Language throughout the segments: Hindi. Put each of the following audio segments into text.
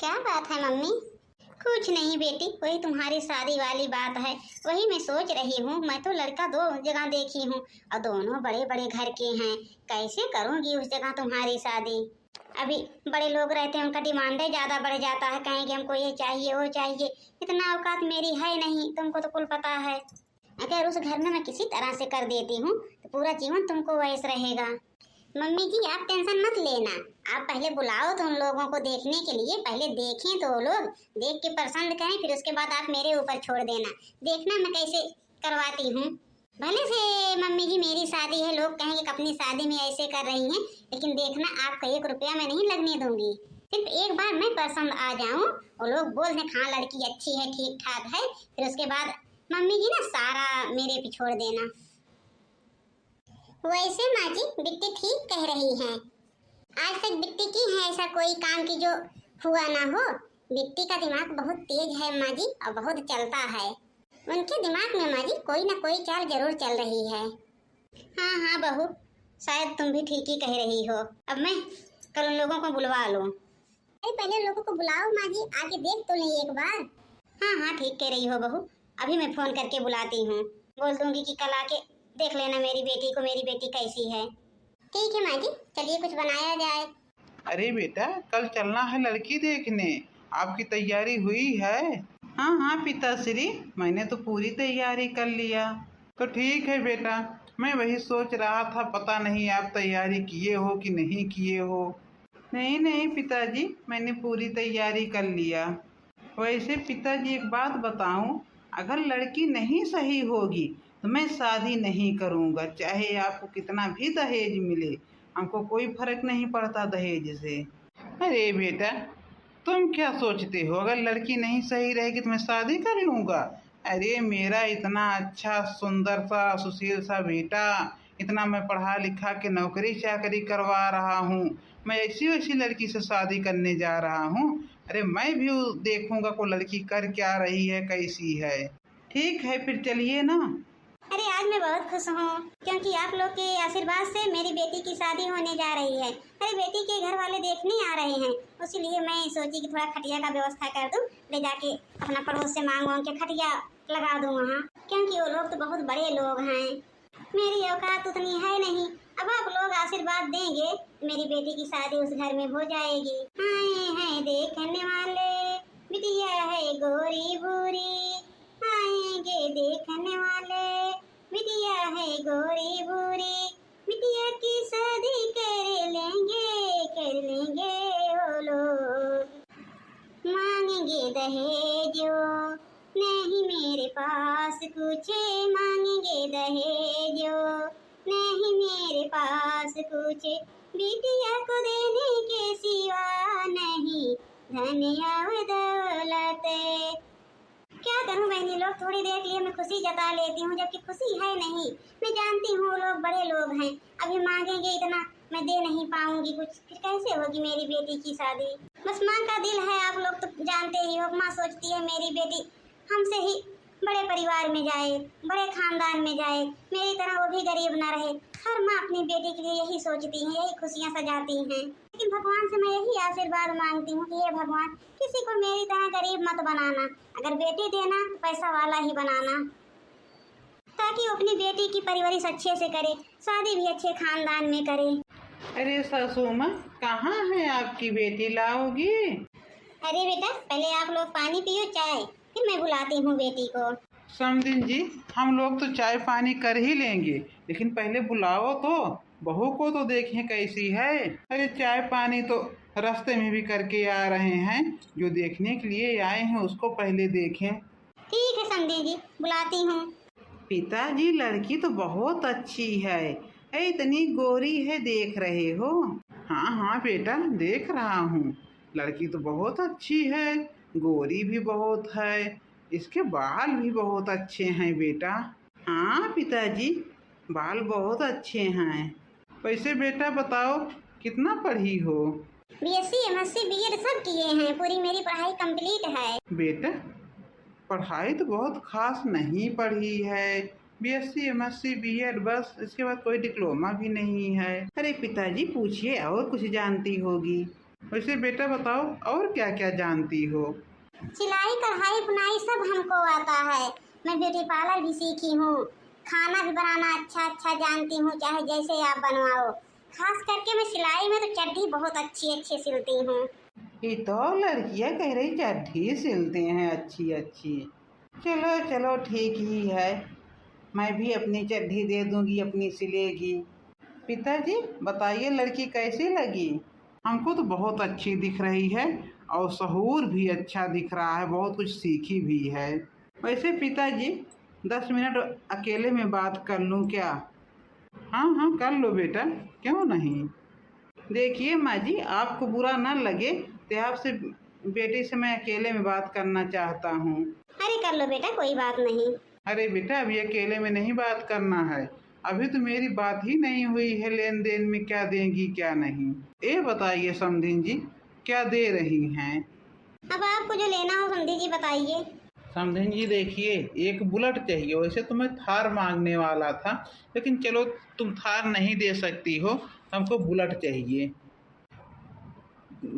क्या बात है मम्मी? कुछ नहीं बेटी, वही तुम्हारी शादी वाली बात है। वही मैं सोच रही हूँ। मैं तो लड़का दो जगह देखी हूँ और दोनों बड़े बड़े घर के हैं। कैसे करूँगी उस जगह तुम्हारी शादी? अभी बड़े लोग रहते हैं, उनका डिमांड ज़्यादा बढ़ जाता है, कहेंगे हमको ये चाहिए वो चाहिए। इतना औकात मेरी है नहीं, तुमको तो कुल पता है। अगर उस घर में मैं किसी तरह से कर देती हूँ तो पूरा जीवन तुमको वैसे रहेगा। मम्मी जी आप टेंशन मत लेना, आप पहले बुलाओ तो उन लोगों को देखने के लिए, पहले देखें तो वो लोग देख के पसंद करें, फिर उसके बाद आप मेरे ऊपर छोड़ देना। देखना मैं कैसे करवाती हूँ। भले से मम्मी जी मेरी शादी है, लोग कहेंगे कि अपनी शादी में ऐसे कर रही हैं, लेकिन देखना आपका 1 रुपया मैं नहीं लगने दूंगी। सिर्फ एक बार मैं पसंद आ जाऊँ और लोग बोल दें हाँ लड़की अच्छी है ठीक ठाक है, फिर उसके बाद मम्मी जी ना सारा मेरे पे छोड़ देना। वैसे माँ जी बिट्टी ठीक कह रही हैं। आज तक बिट्टी की है ऐसा कोई काम की जो हुआ ना हो। बिट्टी का दिमाग बहुत तेज है माँ जी और बहुत चलता है। उनके दिमाग में माँ जी कोई ना कोई चाल जरूर चल रही है। हाँ हाँ बहू, शायद तुम भी ठीक ही कह रही हो। अब मैं कल उन लोगों को बुलवा लूँ। अरे पहले लोगों को बुलाओ माँ जी, आके देख तो नहीं एक बार। हाँ हाँ ठीक कह रही हो बहू, अभी मैं फोन करके बुलाती हूँ। बोल दूंगी कि कल आके देख लेना मेरी बेटी को, मेरी बेटी कैसी है। ठीक है माँ जी, चलिए कुछ बनाया जाए। अरे बेटा, कल चलना है लड़की देखने, आपकी तैयारी हुई है? हाँ हाँ पिताश्री, मैंने तो पूरी तैयारी कर लिया। तो ठीक है बेटा, मैं वही सोच रहा था, पता नहीं आप तैयारी किए हो कि नहीं किए हो। नहीं नहीं पिताजी, मैंने पूरी तैयारी कर लिया। वैसे पिताजी एक बात बताऊं, अगर लड़की नहीं सही होगी तो मैं शादी नहीं करूंगा, चाहे आपको कितना भी दहेज मिले। हमको कोई फर्क नहीं पड़ता दहेज से। अरे बेटा, तुम क्या सोचते हो, अगर लड़की नहीं सही रहेगी तो मैं शादी कर लूंगा? अरे मेरा इतना अच्छा सुंदर सा सुशील सा बेटा, इतना मैं पढ़ा लिखा के नौकरी चाकरी करवा रहा हूँ, मैं ऐसी वैसी लड़की से शादी करने जा रहा हूँ? अरे मैं भी देखूंगा को लड़की कर क्या रही है, कैसी है। ठीक है फिर चलिए ना। अरे आज मैं बहुत खुश हूँ क्योंकि आप लोग के आशीर्वाद से मेरी बेटी की शादी होने जा रही है। मेरी बेटी के घर वाले देखने आ रहे हैं, इसीलिए मैं सोची कि थोड़ा खटिया का व्यवस्था कर दूँ, ले जाके अपना पड़ोस से मांग के खटिया लगा दूँ वहाँ, क्योंकि वो लोग तो बहुत बड़े लोग हैं, मेरी औकात उतनी है नहीं। अब आप लोग आशीर्वाद देंगे, मेरी बेटी की शादी उस घर में हो जाएगी। हाय देखने वाले, बिटिया है गोरी भूरी, आएंगे देखने वाले, बिटिया है गोरी भूरी, बिटिया की शादी कर लेंगे वो लोग। मांगेंगे दहेजो, नहीं मेरे पास कुछ, मांगेंगे दहेजो, नहीं मेरे पास कुछ, बिटिया को देने के सिवा नहीं धन और दौलत। क्या करूं बहनी लोग, थोड़ी देर के लिए मैं खुशी जता लेती हूँ, जबकि खुशी है नहीं। मैं जानती हूँ लोग बड़े लोग हैं, अभी मांगेंगे इतना मैं दे नहीं पाऊंगी कुछ, फिर कैसे होगी मेरी बेटी की शादी। बस माँ का दिल है, आप लोग तो जानते ही हो। माँ सोचती है मेरी बेटी हमसे ही बड़े परिवार में जाए, बड़े खानदान में जाए, मेरी तरह वो भी गरीब ना रहे। हर माँ अपनी बेटी के लिए यही सोचती है, यही खुशियाँ सजाती हैं। लेकिन भगवान से मैं यही आशीर्वाद मांगती हूँ कि हे भगवान, किसी को मेरी तरह गरीब मत बनाना, अगर बेटी देना तो पैसा वाला ही बनाना, ताकि वो अपनी बेटी की परवरिश अच्छे से करे, शादी भी अच्छे खानदान में करे। अरे सासू माँ, कहाँ है आपकी बेटी, लाओगी? अरे बेटा पहले आप लोग पानी पियो चाय, फिर मैं बुलाती हूँ बेटी को। समदिन जी, हम लोग तो चाय पानी कर ही लेंगे, लेकिन पहले बुलाओ तो, बहू को तो देखें कैसी है। अरे चाय पानी तो रास्ते में भी करके आ रहे हैं, जो देखने के लिए आए हैं उसको पहले देखें। ठीक है समधी जी, बुलाती हूँ। पिताजी लड़की तो बहुत अच्छी है, इतनी गोरी है, देख रहे हो? हाँ हाँ बेटा देख रहा हूँ, लड़की तो बहुत अच्छी है, गोरी भी बहुत है, इसके बाल भी बहुत अच्छे हैं बेटा। हाँ पिताजी, बाल बहुत अच्छे हैं। वैसे बेटा बताओ, कितना पढ़ी हो? बीएससी एमएससी बीएड सब किए हैं, पूरी मेरी पढ़ाई कंप्लीट है। बेटा पढ़ाई तो बहुत खास नहीं पढ़ी है, बीएससी एमएससी बीएड बस, इसके बाद कोई डिप्लोमा भी नहीं है। अरे पिताजी पूछिए और कुछ जानती होगी। वैसे बेटा बताओ और क्या क्या जानती हो? सिलाई कढ़ाई बुनाई सब हमको आता है। मैं ब्यूटी पार्लर भी सीखी हूँ। खाना भी बनाना अच्छा अच्छा जानती हूँ, चाहे जैसे आप बनवाओ। खास करके मैं सिलाई में तो चड्डी बहुत अच्छी अच्छी सिलती हूँ। ये तो लड़कियां कह रही चड्ढी सिलते हैं अच्छी अच्छी। चलो चलो ठीक ही है, मैं भी अपनी चड्ढी दे दूंगी, अपनी सिलेगी। पिताजी बताइए लड़की कैसी लगी? हमको तो बहुत अच्छी दिख रही है और सहूर भी अच्छा दिख रहा है, बहुत कुछ सीखी भी है। वैसे पिताजी 10 मिनट अकेले में बात कर लूं क्या? हाँ हाँ कर लो बेटा, क्यों नहीं। देखिए माँ जी, आपको बुरा न लगे तो आपसे बेटी से मैं अकेले में बात करना चाहता हूँ। अरे कर लो बेटा, कोई बात नहीं। अरे बेटा अभी अकेले में नहीं बात करना है, अभी तो मेरी बात ही नहीं हुई है लेन देन में क्या देंगी क्या नहीं। ये बताइए समधिन जी क्या दे रही हैं? अब आपको जो लेना हो समधी जी बताइए। समधिन जी देखिए, एक बुलेट चाहिए। वैसे तो मैं थार मांगने वाला था, लेकिन चलो तुम थार नहीं दे सकती हो, हमको बुलेट चाहिए।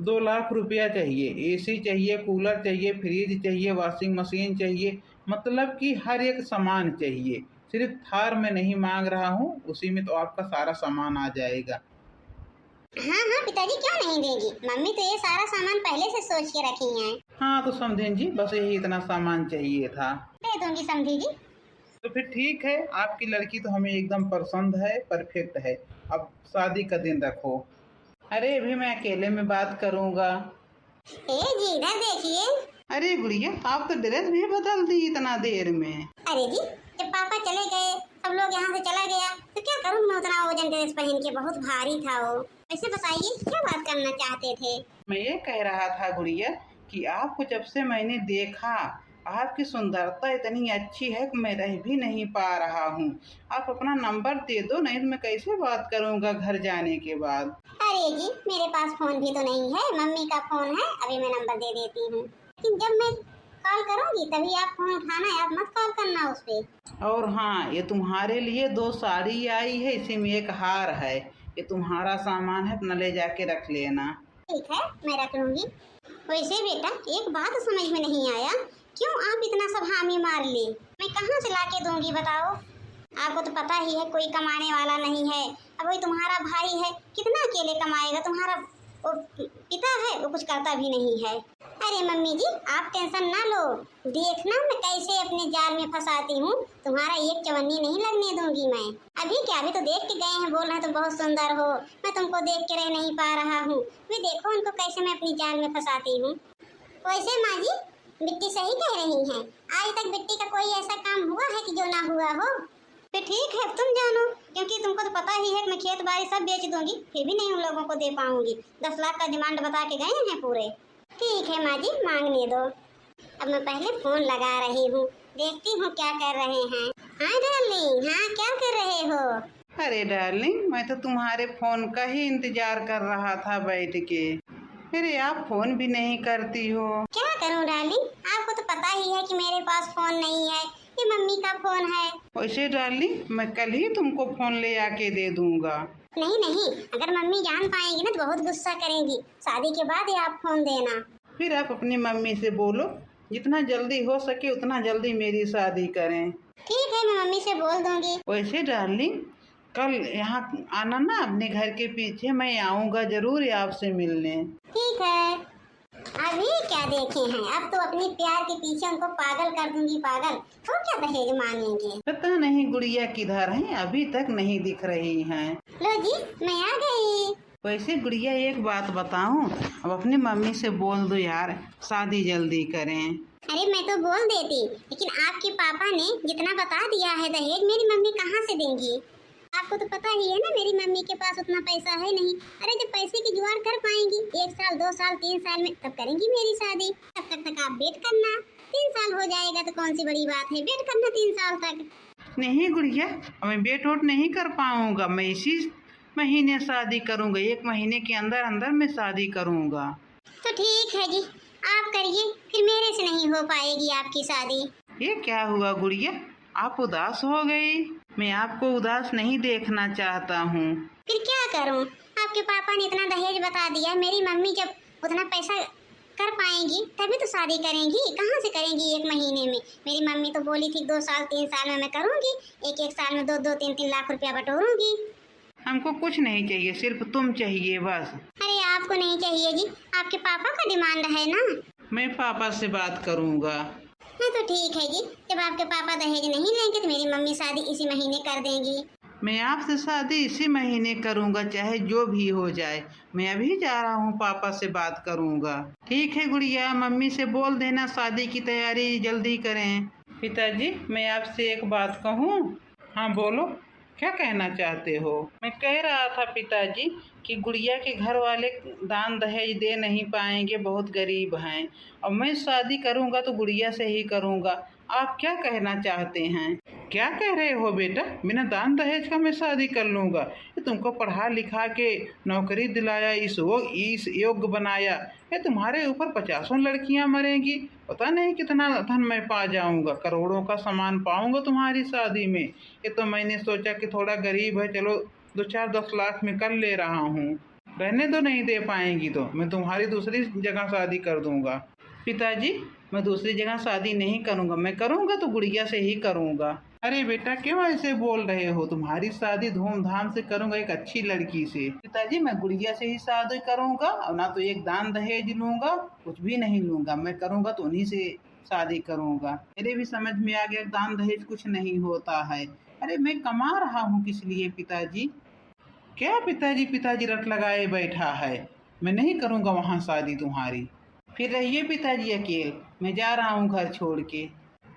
2 लाख रुपया चाहिए, एसी चाहिए, कूलर चाहिए, फ्रिज चाहिए, वॉशिंग मशीन चाहिए, मतलब कि हर एक सामान चाहिए। सिर्फ थार में नहीं मांग रहा हूँ, उसी में तो आपका सारा सामान आ जाएगा। हाँ हाँ पिताजी, क्यों नहीं देगी। मम्मी तो ये सारा सामान पहले से सोच के रखी है। हाँ तो समधिन जी बस यही इतना सामान चाहिए था। दे दूंगी समधी जी। तो फिर ठीक है, आपकी लड़की तो हमें एकदम पसंद है, परफेक्ट है। अब शादी का दिन रखो। अरे अभी मैं अकेले में बात करूँगा। ए जी इधर देखिए। अरे गुड़िया आप तो ड्रेस भी बदल दी इतना देर में। अरे जी, जब पापा चले गए, सब लोग यहाँ से चला गया, तो क्या करूँ मैं उतना वजन ड्रेस पहन के, बहुत भारी था वो। वैसे बताइए क्या बात करना चाहते थे? मैं ये कह रहा था गुड़िया कि आपको जब से मैंने देखा, आपकी सुंदरता इतनी अच्छी है कि मैं रह भी नहीं पा रहा हूँ। आप अपना नंबर दे दो, नहीं तो मैं कैसे बात करूँगा घर जाने के बाद। अरे जी मेरे पास फोन भी तो नहीं है, मम्मी का फोन है, अभी मैं नंबर दे देती हूँ। लेकिन जब मैं कॉल करूँगी तभी आप फोन उठाना, आप मत कॉल करना उस पे। और हाँ, ये तुम्हारे लिए 2 साड़ी आई है, इसी में एक हार है, ये तुम्हारा सामान है, अपना ले जाके रख लेना। ठीक है मैं रख लूंगी। वैसे बेटा एक बात समझ में नहीं आया, क्यों आप इतना सब हामी मार ली? मैं कहाँ से लाके दूंगी बताओ? आपको तो पता ही है कोई कमाने वाला नहीं है। अब वही तुम्हारा भाई है, कितना अकेले कमाएगा? तुम्हारा वो पिता है, वो कुछ करता भी नहीं है। अरे मम्मी जी आप टेंशन ना लो, देखना मैं कैसे अपने जाल में फंसाती हूँ। तुम्हारा एक चवन्नी नहीं लगने दूंगी मैं। अभी क्या, अभी तो देख के गए हैं, बोल रहे हैं तुम बहुत सुंदर हो, मैं तुमको देख के रह नहीं पा रहा हूँ। वे देखो उनको कैसे मैं अपनी जाल में फंसाती हूँ। वैसे माँ जी बिट्टी सही कह रही हैं, आज तक बिट्टी का कोई ऐसा काम हुआ है कि जो ना हुआ हो? तो ठीक है तुम जानो, क्योंकि तुमको तो पता ही है कि मैं खेत बाड़ी सब बेच दूंगी, फिर भी नहीं उन लोगों को दे पाऊंगी। 10 लाख का डिमांड बता के गए हैं पूरे। ठीक है माँ जी मांगने दो। अब मैं पहले फोन लगा रही हूँ, देखती हूँ क्या कर रहे हैं। हाँ डार्लिंग, हाँ क्या कर रहे हो? अरे डार्लिंग, मैं तो तुम्हारे फोन का ही इंतजार कर रहा था बैठ के। अरे आप फोन भी नहीं करती हो। क्या करूँ डार्लिंग, आपको तो पता ही है कि मेरे पास फोन नहीं है, ये मम्मी का फोन है। वैसे डार्लिंग मैं कल ही तुमको फोन ले आके दे दूंगा। नहीं नहीं, अगर मम्मी जान पाएंगी ना तो बहुत गुस्सा करेंगी। शादी के बाद ही आप फोन देना। फिर आप अपनी मम्मी से बोलो जितना जल्दी हो सके उतना जल्दी मेरी शादी करें। ठीक है मैं मम्मी से बोल दूंगी। वैसे डार्लिंग कल यहाँ आना ना, अपने घर के पीछे, मैं आऊँगा जरूर आपसे मिलने। ठीक है, अभी क्या देखे हैं, अब तो अपनी प्यार के पीछे उनको पागल कर दूंगी। पागल तो क्या दहेज मांगेंगे? पता नहीं गुड़िया किधर है, अभी तक नहीं दिख रही हैं। लो जी मैं आ गई। वैसे गुड़िया एक बात बताऊं, अब अपनी मम्मी से बोल दो यार शादी जल्दी करें। अरे मैं तो बोल देती, लेकिन आपके पापा ने जितना बता दिया है दहेज, मेरी मम्मी कहाँ से देंगी? आपको तो पता ही है ना मेरी मम्मी के पास उतना पैसा है नहीं। अरे जब पैसे की जुगाड़ कर पाएंगी, 1 साल 2 साल 3 साल में, तब करेंगी मेरी शादी। तब तक आप वेट करना, 3 साल हो जाएगा तो कौन सी बड़ी बात है, वेट करना 3 साल तक। नहीं गुड़िया, मैं वेट वोट नहीं कर पाऊंगा, मैं इसी महीने शादी करूंगा, 1 महीने के अंदर अंदर मैं शादी करूंगा। तो ठीक है जी, आप करिए, फिर मेरे से नहीं हो पाएगी आपकी शादी। ये क्या हुआ गुड़िया, आप उदास हो गई? मैं आपको उदास नहीं देखना चाहता हूँ। फिर क्या करूं, आपके पापा ने इतना दहेज बता दिया, मेरी मम्मी जब उतना पैसा कर पाएंगी तभी तो शादी करेंगी, कहाँ से करेंगी 1 महीने में। मेरी मम्मी तो बोली थी 2 साल 3 साल में मैं करूँगी, एक साल में 2-2 3-3 लाख रुपया बटोरूंगी। हमको कुछ नहीं चाहिए, सिर्फ तुम चाहिए बस। अरे आपको नहीं चाहिए जी, आपके पापा का डिमांड है ना। मैं पापा से बात करूँगा। हाँ तो ठीक है जी, जब आपके पापा दहेज नहीं लेंगे तो मेरी मम्मी शादी इसी महीने कर देंगी। मैं आपसे शादी इसी महीने करूँगा, चाहे जो भी हो जाए। मैं अभी जा रहा हूँ, पापा से बात करूँगा। ठीक है गुड़िया, मम्मी से बोल देना शादी की तैयारी जल्दी करें। पिताजी मैं आपसे एक बात कहूँ? हाँ बोलो, क्या कहना चाहते हो? मैं कह रहा था पिताजी कि गुड़िया के घर वाले दान दहेज दे नहीं पाएंगे, बहुत गरीब हैं, और मैं शादी करूँगा तो गुड़िया से ही करूँगा। आप क्या कहना चाहते हैं? क्या कह रहे हो बेटा? बिना दान दहेज का मैं शादी कर लूँगा? ये तुमको पढ़ा लिखा के नौकरी दिलाया, इस योग्य बनाया, ये तुम्हारे ऊपर 50 लड़कियां मरेंगी। पता नहीं कितना धन मैं पा जाऊँगा, करोड़ों का सामान पाऊँगा तुम्हारी शादी में। ये तो मैंने सोचा कि थोड़ा गरीब है, चलो 2-4-10 लाख में कर ले रहा हूँ। रहने दो, नहीं दे पाएंगी तो मैं तुम्हारी दूसरी जगह शादी कर दूँगा। पिताजी मैं दूसरी जगह शादी नहीं करूँगा, मैं करूँगा तो गुड़िया से ही करूँगा। अरे बेटा क्यों ऐसे बोल रहे हो? तुम्हारी शादी धूमधाम से करूँगा, एक अच्छी लड़की से। पिताजी मैं गुड़िया से ही शादी करूँगा, और ना तो एक दान दहेज लूँगा, कुछ भी नहीं लूँगा। मैं करूँगा तो उन्हीं से शादी करूँगा। मेरे भी समझ में आ गया दान दहेज कुछ नहीं होता है। अरे मैं कमा रहा हूँ किस लिए पिताजी? क्या पिताजी रट लगाए बैठा है? मैं नहीं करूँगा वहाँ शादी तुम्हारी। फिर रहिए पिताजी अकेले, मैं जा रहा हूँ घर छोड़ के।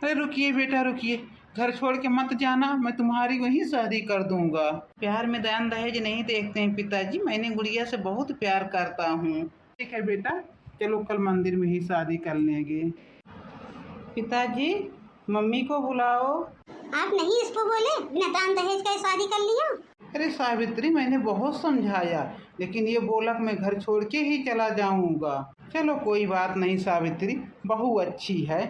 अरे रुकिए बेटा रुकिए, घर छोड़ के मत जाना, मैं तुम्हारी वहीं शादी कर दूंगा। प्यार में दान दहेज नहीं देखते हैं पिताजी, मैंने गुड़िया से बहुत प्यार करता हूँ। ठीक है बेटा, चलो कल मंदिर में ही शादी कर लेंगे। पिताजी मम्मी को बुलाओ। आप नहीं इसको बोले बिना दान दहेज का शादी कर लिया? अरे सावित्री मैंने बहुत समझाया, लेकिन ये बोला कि मैं घर छोड़ के ही चला जाऊंगा। चलो कोई बात नहीं सावित्री, बहू अच्छी है।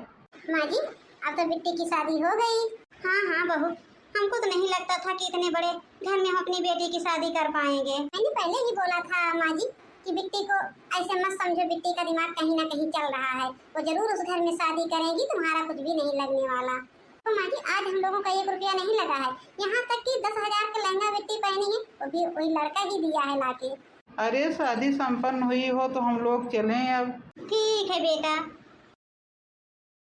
माँ जी अब तो बिट्टी की शादी हो गई। हाँ बहू, हमको तो नहीं लगता था कि इतने बड़े घर में हम अपनी बेटी की शादी कर पाएंगे। मैंने पहले ही बोला था माँ जी कि बिट्टी को ऐसे मत समझो, बिट्टी का दिमाग कहीं ना कहीं चल रहा है, वो जरूर उस घर में शादी करेगी, तुम्हारा कुछ भी नहीं लगने वाला। तो माँ जी आज हम लोगों का 1 रुपया नहीं लगा है, यहाँ तक कि 10,000 का लहंगा बिट्टी पहनी है, वो भी वही लड़का ही दिया है लाके। अरे शादी संपन्न हुई हो तो हम लोग चलें अब। ठीक है बेटा।